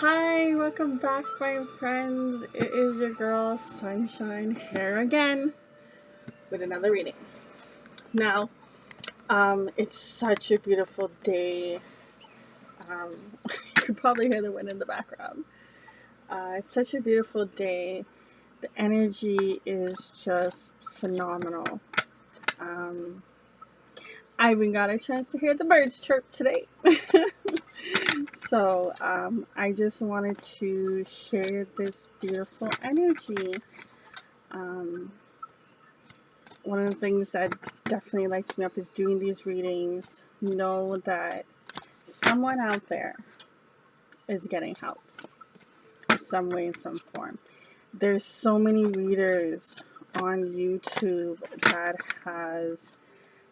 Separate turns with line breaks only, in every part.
Hi, welcome back, my friends. It is your girl Sunshine here again with another reading. Now, it's such a beautiful day. Um, you can probably hear the wind in the background. It's such a beautiful day. The energy is just phenomenal. Um, I even got a chance to hear the birds chirp today. So, I just wanted to share this beautiful energy. Um, One of the things that definitely lights me up is doing these readings. Know that someone out there is getting help in some way, in some form. There's so many readers on YouTube that has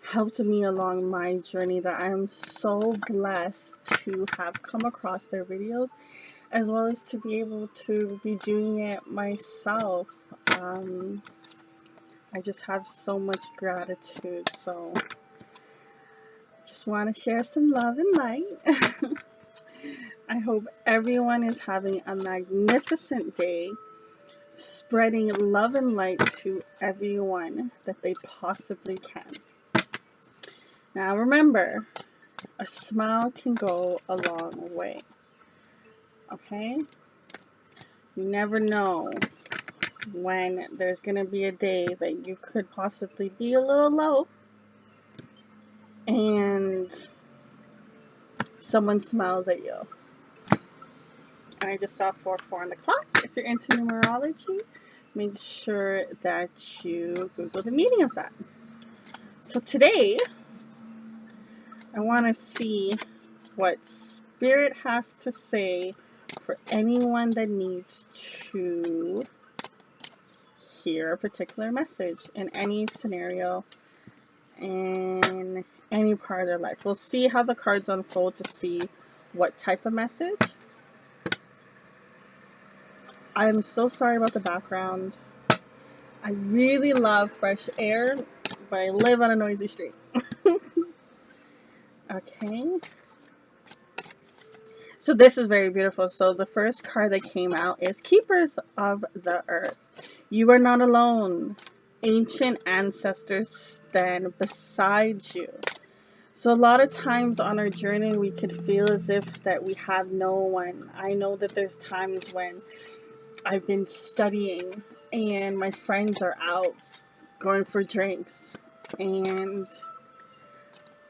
helped me along my journey that I am so blessed to have come across their videos, as well as to be able to be doing it myself. I just have so much gratitude. So just want to share some love and light. I hope everyone is having a magnificent day, spreading love and light to everyone that they possibly can. Now remember, a smile can go a long way. Okay? You never know when there's going to be a day that you could possibly be a little low and someone smiles at you. And I just saw 4-4 on the clock. If you're into numerology, make sure that you Google the meaning of that. So today, I want to see what Spirit has to say for anyone that needs to hear a particular message in any scenario, in any part of their life. We'll see how the cards unfold to see what type of message. I'm so sorry about the background. I really love fresh air, but I live on a noisy street. Okay. So this is very beautiful. So the first card that came out is Keepers of the Earth. You are not alone. Ancient ancestors stand beside you. So a lot of times on our journey, we could feel as if that we have no one. I know that there's times when I've been studying and my friends are out going for drinks, and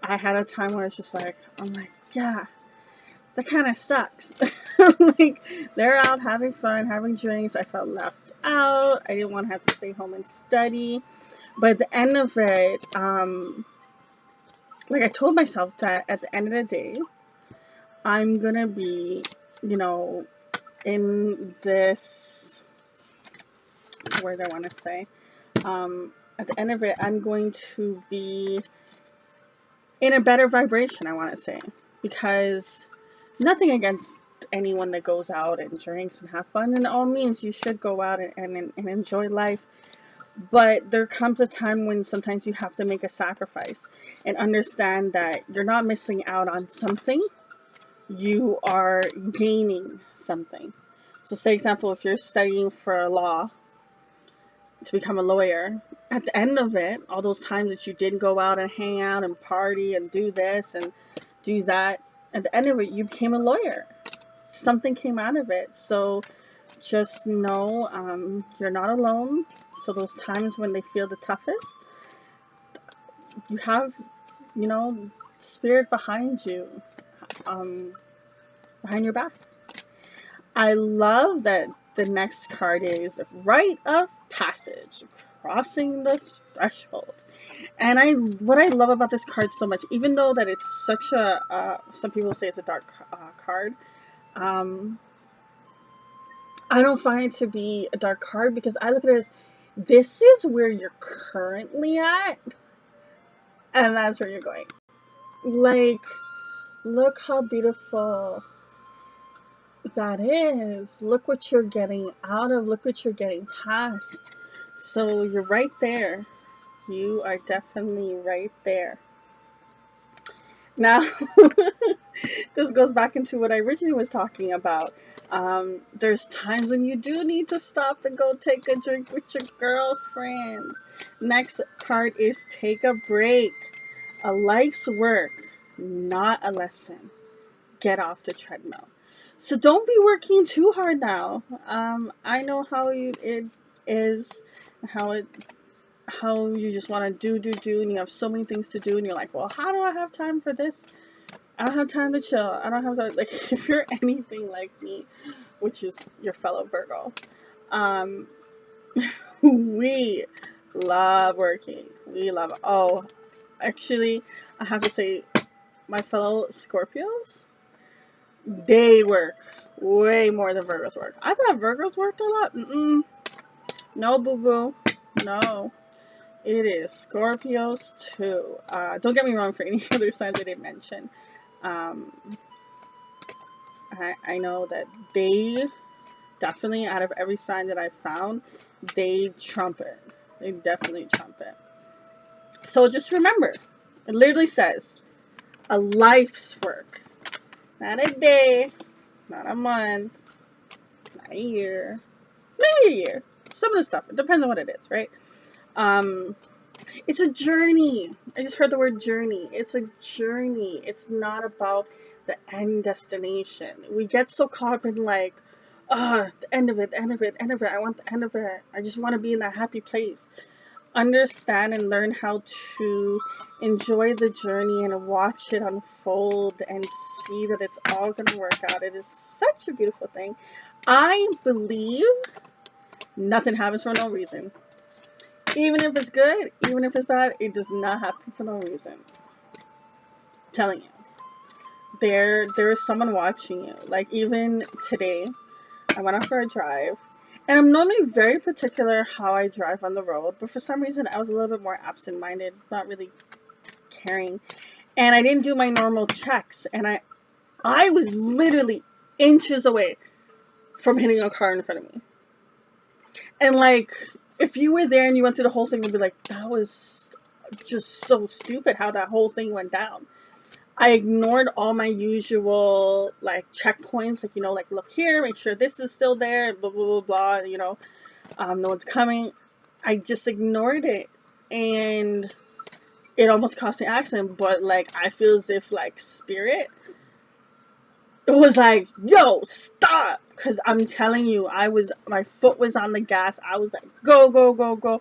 I had a time where it's just like, I'm like, yeah, that kind of sucks. Like, they're out having fun, having drinks. I felt left out. I didn't want to have to stay home and study. But at the end of it, like, I told myself that at the end of the day, I'm gonna be, in this, what's the word I want to say? At the end of it, I'm going to be in a better vibration, I want to say. Because nothing against anyone that goes out and drinks and have fun. In all means, you should go out and enjoy life. But there comes a time when sometimes you have to make a sacrifice and understand that you're not missing out on something. You are gaining something. So say, example, if you're studying for law to become a lawyer, at the end of it, all those times that you didn't go out and hang out and party and do this and do that, at the end of it, you became a lawyer. Something came out of it. So just know you're not alone. So those times when they feel the toughest, you have, Spirit behind you, behind your back. I love that the next card is Rite of Passage, crossing the threshold. And what I love about this card so much, even though that it's such a, some people say it's a dark card, I don't find it to be a dark card because I look at it as, this is where you're currently at, and that's where you're going. Like, look how beautiful that is. Look what you're getting out of. Look what you're getting past. So you're right there. You are definitely right there. Now, this goes back into what I originally was talking about. There's times when you do need to stop and go take a drink with your girlfriends. Next card is take a break. A life's work, not a lesson. Get off the treadmill. So don't be working too hard now. I know how it is, how it how you just want to do, and you have so many things to do, and you're like, well, how do I have time for this? I don't have time to chill. I don't have time. Like, if you're anything like me, which is your fellow Virgo, um, we love working. We love it. Oh, actually, I have to say, my fellow Scorpios, they work way more than Virgos work. I thought Virgos worked a lot. No, boo boo. No. It is Scorpios too. Don't get me wrong for any other signs I didn't mention. I know that they definitely, out of every sign that I found, they trump it. They definitely trump it. So just remember, it literally says a life's work. Not a day, not a month, not a year, maybe a year. Some of the stuff, it depends on what it is, right? It's a journey. I just heard the word journey. It's a journey. It's not about the end destination. We get so caught up in like, the end of it, the end of it, end of it. I want the end of it. I just want to be in that happy place. Understand and learn how to enjoy the journey and watch it unfold and see that it's all going to work out. It is such a beautiful thing. I believe nothing happens for no reason. Even if it's good, even if it's bad, it does not happen for no reason. I'm telling you. There is someone watching you. Like, even today, I went out for a drive. And I'm normally very particular how I drive on the road. But for some reason, I was a little bit more absent-minded. Not really caring. And I didn't do my normal checks. And I was literally inches away from hitting a car in front of me. And, like, if you were there and you went through the whole thing, you'd be like, that was just so stupid how that whole thing went down. I ignored all my usual, like, checkpoints, like, like, look here, make sure this is still there, blah, blah, blah, blah, no one's coming. I just ignored it, and it almost cost me an accident, but, like, I feel as if, like, spirit, it was like, yo, stop, because I'm telling you, my foot was on the gas, I was like, go, go, go, go,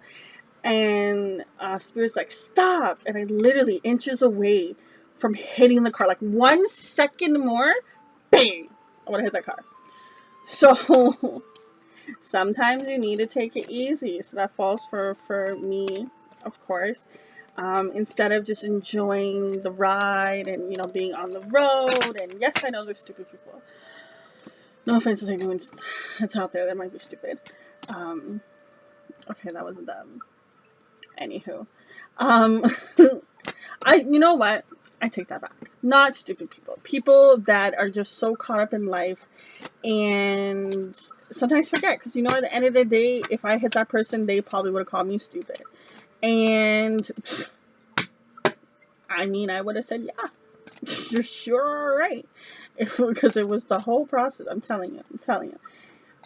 and spirit's like, stop, and I literally inches away from hitting the car, like 1 second more, bang, I would have hit that car. So sometimes you need to take it easy. So that falls for me, of course. Instead of just enjoying the ride and being on the road. And yes, I know there's stupid people. No offense to anyone that's out there that might be stupid. Okay, that was dumb. Anywho, you know what? I take that back. Not stupid people. People that are just so caught up in life and sometimes forget. Because at the end of the day, if I hit that person, they probably would have called me stupid. And, I mean, I would have said, yeah, you're sure right. Because it was the whole process. I'm telling you.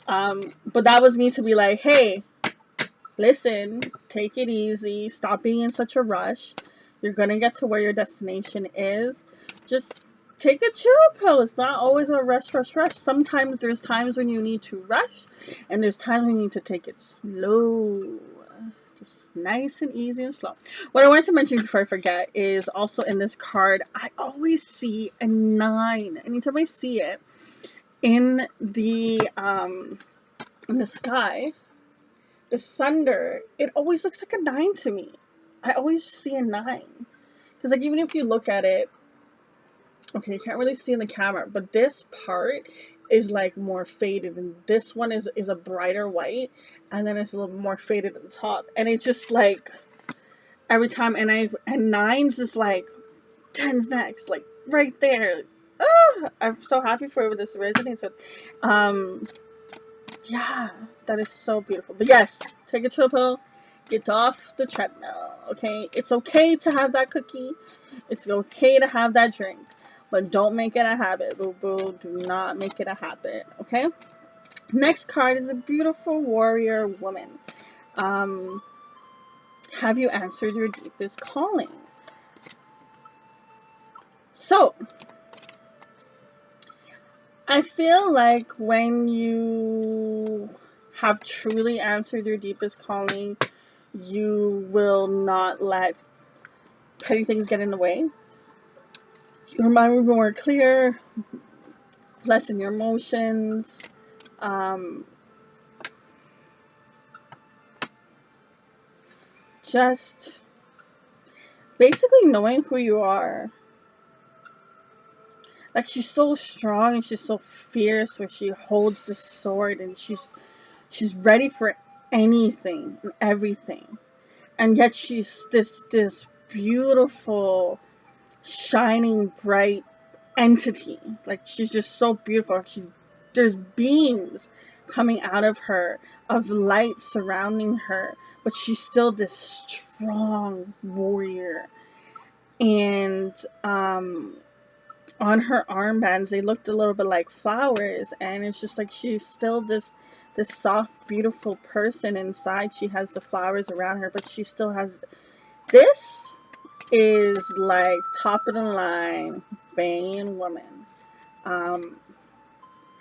But that was me to be like, hey, listen, take it easy. Stop being in such a rush. You're going to get to where your destination is. Just take a chill pill. It's not always a rush, rush, rush. Sometimes there's times when you need to rush. And there's times when you need to take it slow. Just nice and easy and slow. What I wanted to mention before I forget is also in this card, I always see a 9. Anytime I see it in the sky, the thunder, it always looks like a 9 to me. I always see a 9. Because, like, even if you look at it, okay, you can't really see in the camera, but this part is, like, more faded, and this one is a brighter white, and then it's a little more faded at the top. And it's just, like, every time, and 9s is, like, 10's next, like, right there. I'm so happy for this resonates with. Yeah, that is so beautiful. But yes, take a chill pill. Get off the treadmill, okay? It's okay to have that cookie. It's okay to have that drink. but don't make it a habit, boo boo. Do not make it a habit, okay? Next card is a beautiful warrior woman. Have you answered your deepest calling? So, I feel like when you have truly answered your deepest calling, you will not let petty things get in the way. Your mind will be more clear, lessen your emotions. Just basically knowing who you are. Like, she's so strong and she's so fierce when she holds the sword, and she's ready for anything and everything. And yet she's this beautiful, shining, bright entity. Like, she's just so beautiful. There's beams coming out of her, of light surrounding her, but she's still this strong warrior. And on her armbands, they looked a little bit like flowers, and it's just like she's still this soft, beautiful person inside. She has the flowers around her, but she still has this is like top of the line banging woman.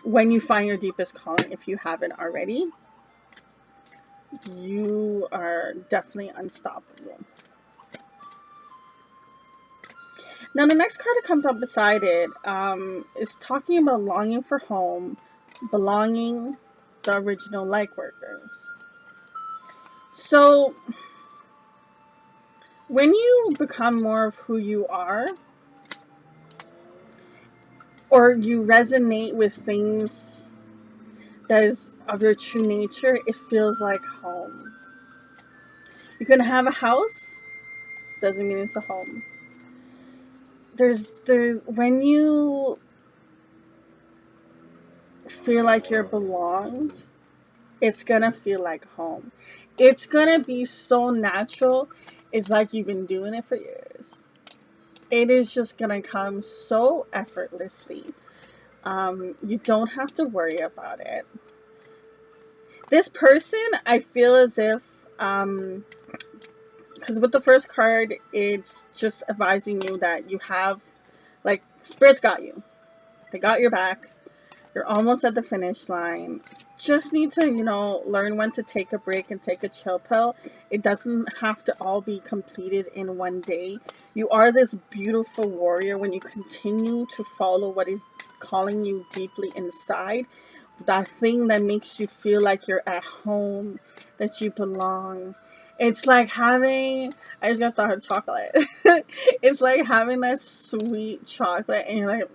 When you find your deepest calling, if you haven't already, you are definitely unstoppable. Now, the next card that comes up beside it is talking about longing for home, belonging, the original light workers. So, when you become more of who you are, or you resonate with things that is of your true nature, it feels like home. You can have a house, doesn't mean it's a home. There's when you feel like you're belonged, it's gonna feel like home. It's gonna be so natural. It's like you've been doing it for years. It is just gonna come so effortlessly. You don't have to worry about it. This person, I feel as if, because with the first card, it's just advising you that you have, like, Spirit's got you. They got your back. You're almost at the finish line. Just need to, learn when to take a break and take a chill pill. It doesn't have to all be completed in one day. You are this beautiful warrior when you continue to follow what is calling you deeply inside. That thing that makes you feel like you're at home, that you belong. It's like having, I just got thought of chocolate. It's like having that sweet chocolate and you're like,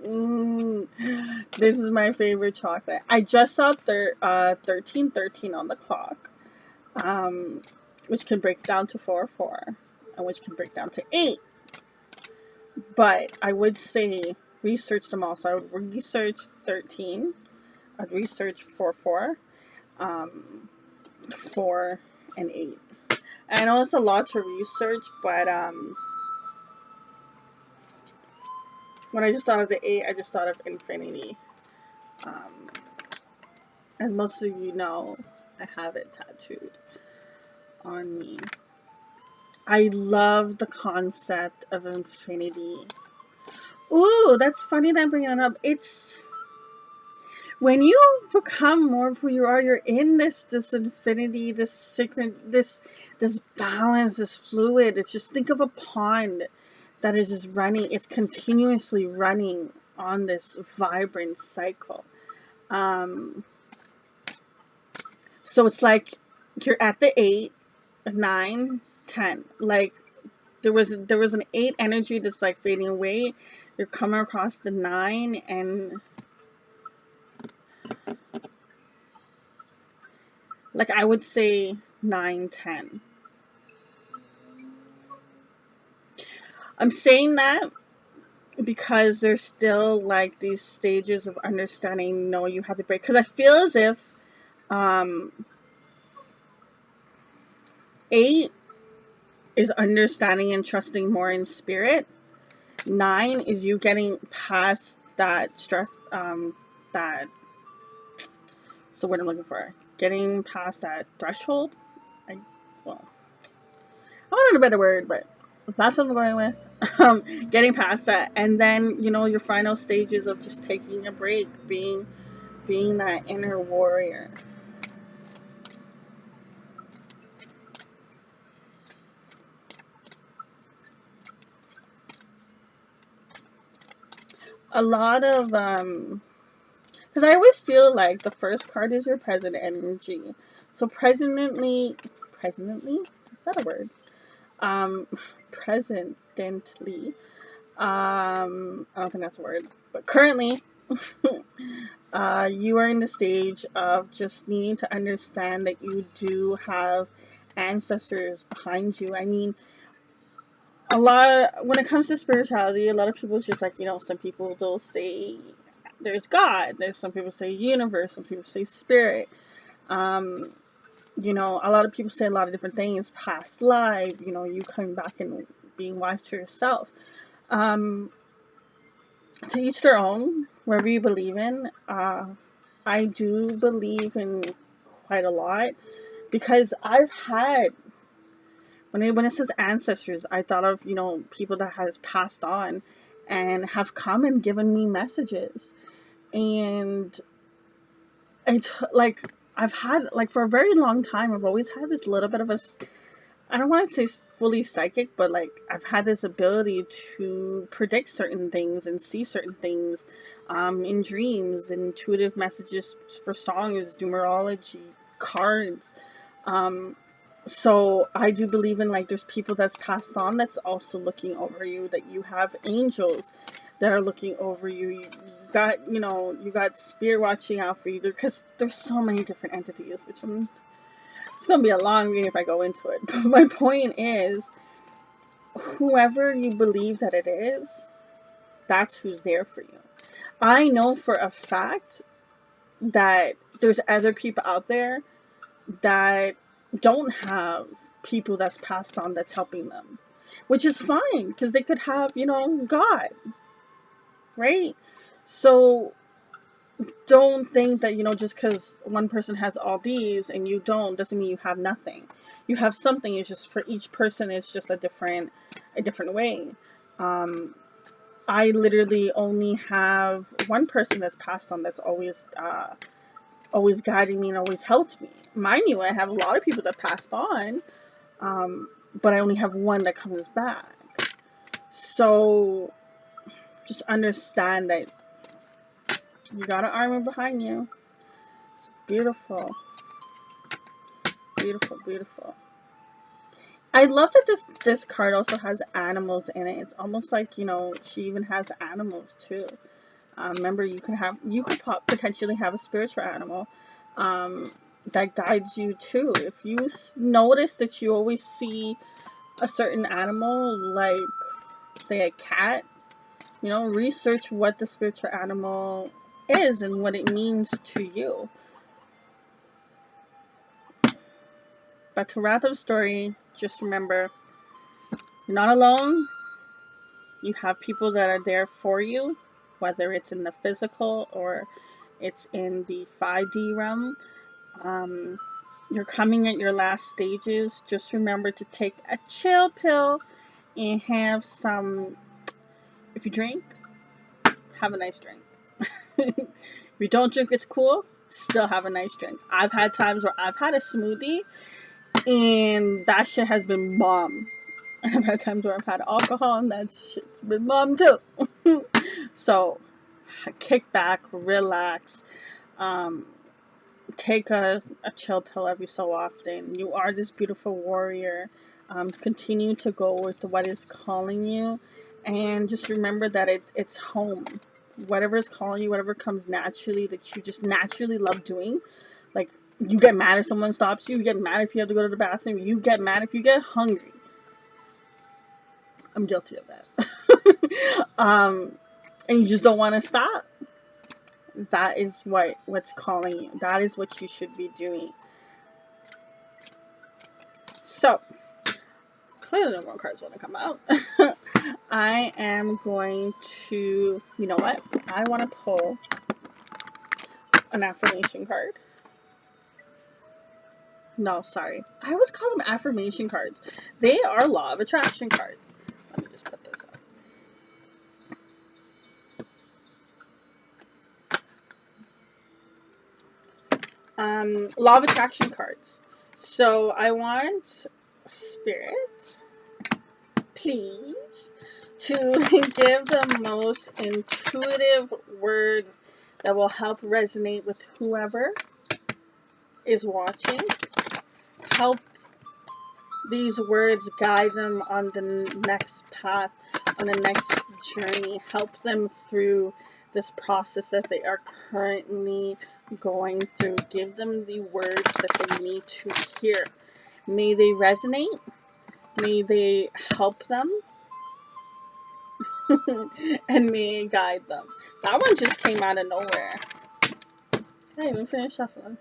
this is my favorite chocolate. I just saw 1313 on the clock, which can break down to 4-4, and which can break down to 8. But I would say research them all. So I would research 13. I'd research 4-4, 4 and 8. I know it's a lot to research, but when I just thought of the 8, I just thought of infinity. As most of you know, I have it tattooed on me. I love the concept of infinity. Ooh, that's funny that I'm bringing that up. It's when you become more of who you are, you're in this infinity, this balance, this fluid. It's just, think of a pond that is just running. It's continuously running on this vibrant cycle. So it's like you're at the 8, 9, 10. Like there was an 8 energy that's like fading away. You're coming across the 9, and like I would say 9, 10. I'm saying that because there's still like these stages of understanding. No, you have to break, because I feel as if 8 is understanding and trusting more in spirit, 9 is you getting past that stress, that, so what I'm looking for, getting past that threshold. Well, I wanted a better word, but that's what I'm going with. Getting past that, and then your final stages of just taking a break, being that inner warrior. A lot of because I always feel like the first card is your present energy. So presently, is that a word? Presently, I don't think that's a word, but currently, you are in the stage of just needing to understand that you do have ancestors behind you. I mean, when it comes to spirituality, a lot of people just like, some people they'll say there's God, there's some people say universe, some people say spirit. Um, a lot of people say a lot of different things, past life, you coming back and being wise to yourself. To each their own, wherever you believe in. I do believe in quite a lot because I've had, when it says ancestors, I thought of, people that has passed on and have come and given me messages. And I've had, like, for a very long time, I've always had this little bit of I don't want to say fully psychic, but like I've had this ability to predict certain things and see certain things in dreams, intuitive messages for songs, numerology, cards. So I do believe in, like, there's people that's passed on that's also looking over you, that you have angels that are looking over you. You got spirit watching out for you, because there's so many different entities, which it's going to be a long reading if I go into it. But my point is, whoever you believe that it is, that's who's there for you. I know for a fact that there's other people out there that don't have people that's passed on that's helping them, which is fine, because they could have, God, right? So don't think that, just because one person has all these and you don't, doesn't mean you have nothing. You have something. It's just for each person, it's just a different way. I literally only have one person that's passed on that's always guiding me and always helped me. Mind you, I have a lot of people that passed on, but I only have one that comes back. So just understand that you got an armor behind you. It's beautiful. Beautiful, beautiful. I love that this card also has animals in it. It's almost like, she even has animals too. Remember, you could potentially have a spiritual animal that guides you too. If you notice that you always see a certain animal, like, say, a cat, research what the spiritual animal is and what it means to you. But to wrap up the story, just remember, you're not alone. You have people that are there for you, whether it's in the physical or it's in the 5D realm. You're coming at your last stages. Just remember to take a chill pill and have some, if you drink, have a nice drink. If you don't drink, it's cool. Still have a nice drink. I've had times where I've had a smoothie and that shit has been bomb. I've had times where I've had alcohol and that shit's been bomb too. So kick back, relax, take a chill pill every so often. You are this beautiful warrior. Continue to go with what is calling you, and just remember that it's home. Whatever is calling you, whatever comes naturally, that you just naturally love doing. Like, you get mad if someone stops you. You get mad if you have to go to the bathroom. You get mad if you get hungry. I'm guilty of that. And you just don't want to stop. That is what's calling you. That is what you should be doing. So, clearly no more cards want to come out. I am going to, you know what? I want to pull an affirmation card. No, sorry. I always call them affirmation cards. They are law of attraction cards. Let me just put this up. Law of attraction cards. So I want Spirit, please, to give the most intuitive words that will help resonate with whoever is watching. Help these words guide them on the next path, on the next journey. Help them through this process that they are currently going through. Give them the words that they need to hear. May they resonate. May they help them. And may it guide them. That one just came out of nowhere. I didn't even finish shuffling.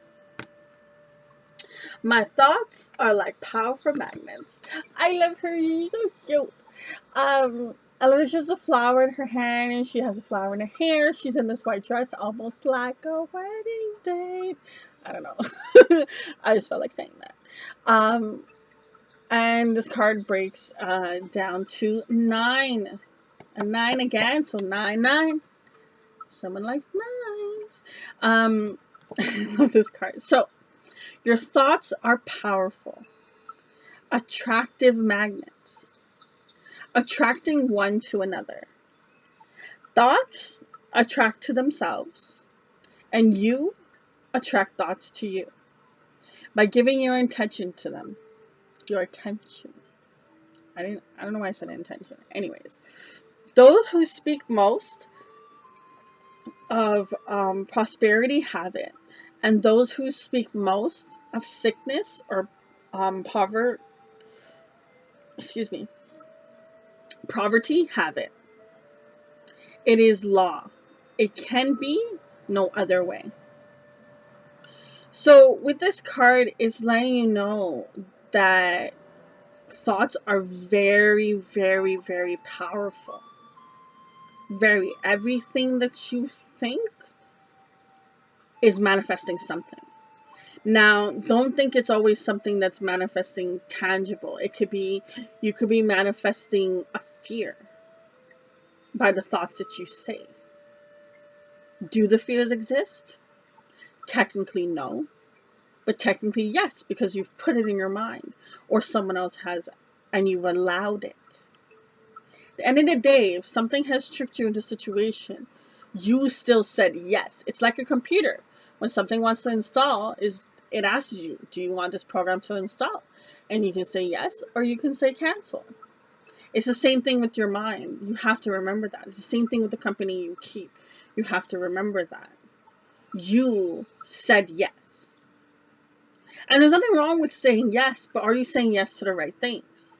My thoughts are like powerful magnets. I love her. She's so cute. I love that she has a flower in her hand and she has a flower in her hair. She's in this white dress, almost like a wedding date. I don't know. I just felt like saying that. And this card breaks down to 9. A 9 again, so 9, 9. Someone likes 9s. I love this card. So, your thoughts are powerful, attractive magnets, attracting one to another. Thoughts attract to themselves, and you attract thoughts to you by giving your intention to them. Your attention. I don't know why I said intention. Anyways, those who speak most of prosperity have it, and those who speak most of sickness or poverty have it. It is law. It can be no other way. So with this card, it's letting you know that thoughts are very, very, very powerful. Everything that you think is manifesting something. Now, don't think it's always something that's manifesting tangible. You could be manifesting a fear by the thoughts that you say. Do the fears exist? Technically, no. But technically, yes, because you've put it in your mind, or someone else has, and you've allowed it. At the end of the day, if something has tricked you into a situation, you still said yes. It's like a computer. When something wants to install, it asks you, do you want this program to install? And you can say yes, or you can say cancel. It's the same thing with your mind. You have to remember that. It's the same thing with the company you keep. You have to remember that. You said yes. And there's nothing wrong with saying yes, but are you saying yes to the right things?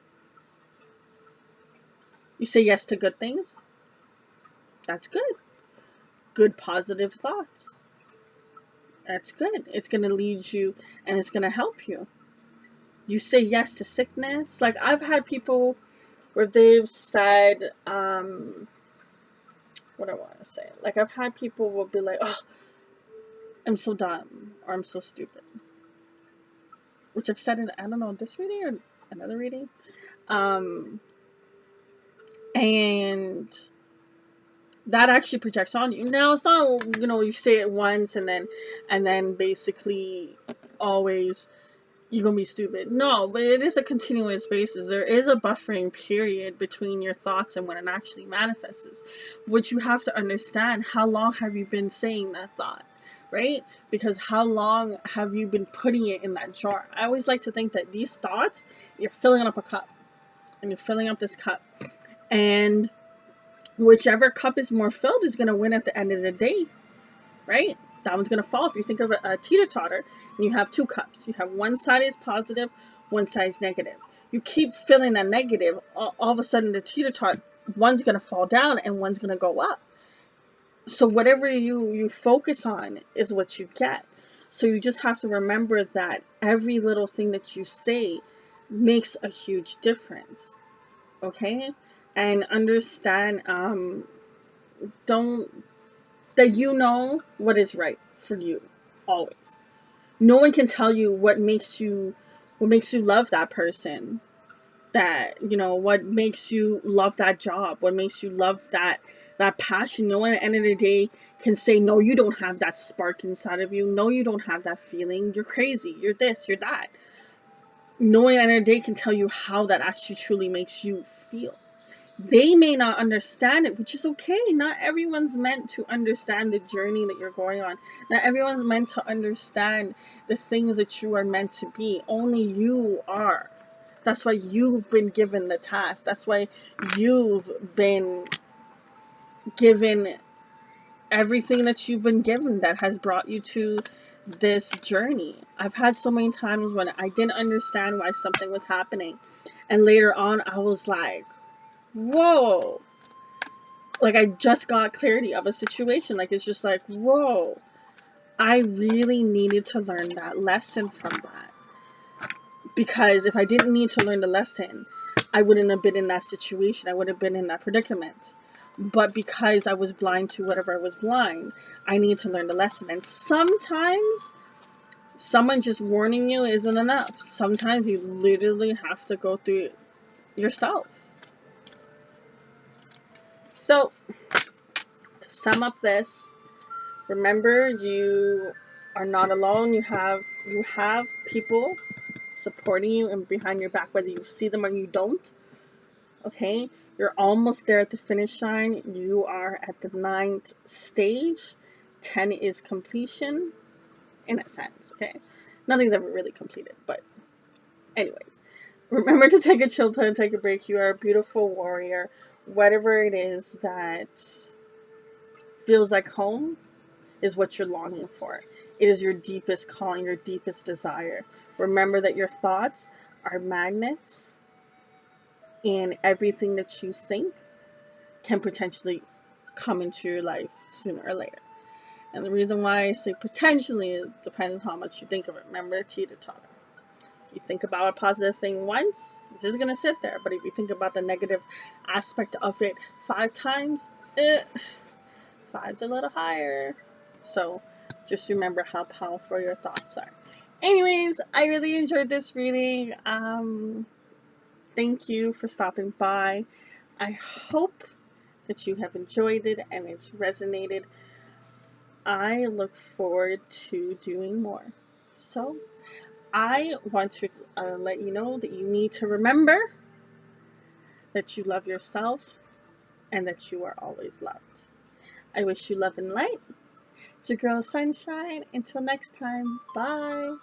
You say yes to good things? That's good. Good positive thoughts. That's good. It's going to lead you and it's going to help you. You say yes to sickness. Like, I've had people where they've said, what do I want to say? Like, I've had people will be like, oh, I'm so dumb, or I'm so stupid. Which I've said in, I don't know, this reading or another reading. And that actually projects on you. Now, it's not, you say it once and then basically always you're going to be stupid. No, but it is a continuous basis. There is a buffering period between your thoughts and when it actually manifests. Which you have to understand, how long have you been saying that thought? Right? Because how long have you been putting it in that jar? I always like to think that these thoughts, you're filling up a cup. And you're filling up this cup. And whichever cup is more filled is going to win at the end of the day. Right? That one's going to fall. If you think of a teeter-totter and you have 2 cups. You have one side is positive, one side is negative. You keep filling that negative, all of a sudden the teeter-totter, one's going to fall down and one's going to go up. So whatever you focus on is what you get. So you just have to remember that every little thing that you say makes a huge difference. Okay? and understand, don't, that you know what is right for you always. No one can tell you what makes you love that person, that, you know, what makes you love that job, what makes you love that passion. No one at the end of the day can say, no, you don't have that spark inside of you. No, you don't have that feeling. You're crazy. You're this, you're that. No one at the end of the day can tell you how that actually truly makes you feel. They may not understand it, which is okay. Not everyone's meant to understand the journey that you're going on. Not everyone's meant to understand the things that you are meant to be. Only you are. That's why you've been given the task. That's why you've been given everything that you've been given that has brought you to this journey. I've had so many times when I didn't understand why something was happening. And later on, I was like, whoa. Like, I just got clarity of a situation. Like, it's just like, whoa. I really needed to learn that lesson from that. Because if I didn't need to learn the lesson, I wouldn't have been in that situation. I would have been in that predicament. But because I was blind to whatever I was blind, I need to learn the lesson. And sometimes someone just warning you isn't enough. Sometimes you literally have to go through it yourself. So, to sum up this, remember, you are not alone. You have people supporting you and behind your back, whether you see them or you don't. Okay, you're almost there at the finish line. You are at the 9th stage. 10 is completion, in a sense. Okay, nothing's ever really completed, but anyways, remember to take a chill pill and take a break. You are a beautiful warrior. Whatever it is that feels like home is what you're longing for. It is your deepest calling, your deepest desire. Remember that your thoughts are magnets, and everything that you think can potentially come into your life sooner or later. And the reason why I say potentially, it depends how much you think of it. Remember, teeter-totter. You think about a positive thing once, it's just going to sit there. But if you think about the negative aspect of it 5 times, 5's a little higher. So just remember how powerful your thoughts are. Anyways, I really enjoyed this reading. Thank you for stopping by. I hope that you have enjoyed it and it's resonated. I look forward to doing more. So I want to let you know that you need to remember that you love yourself and that you are always loved. I wish you love and light. It's your girl Sunshine. Until next time, bye.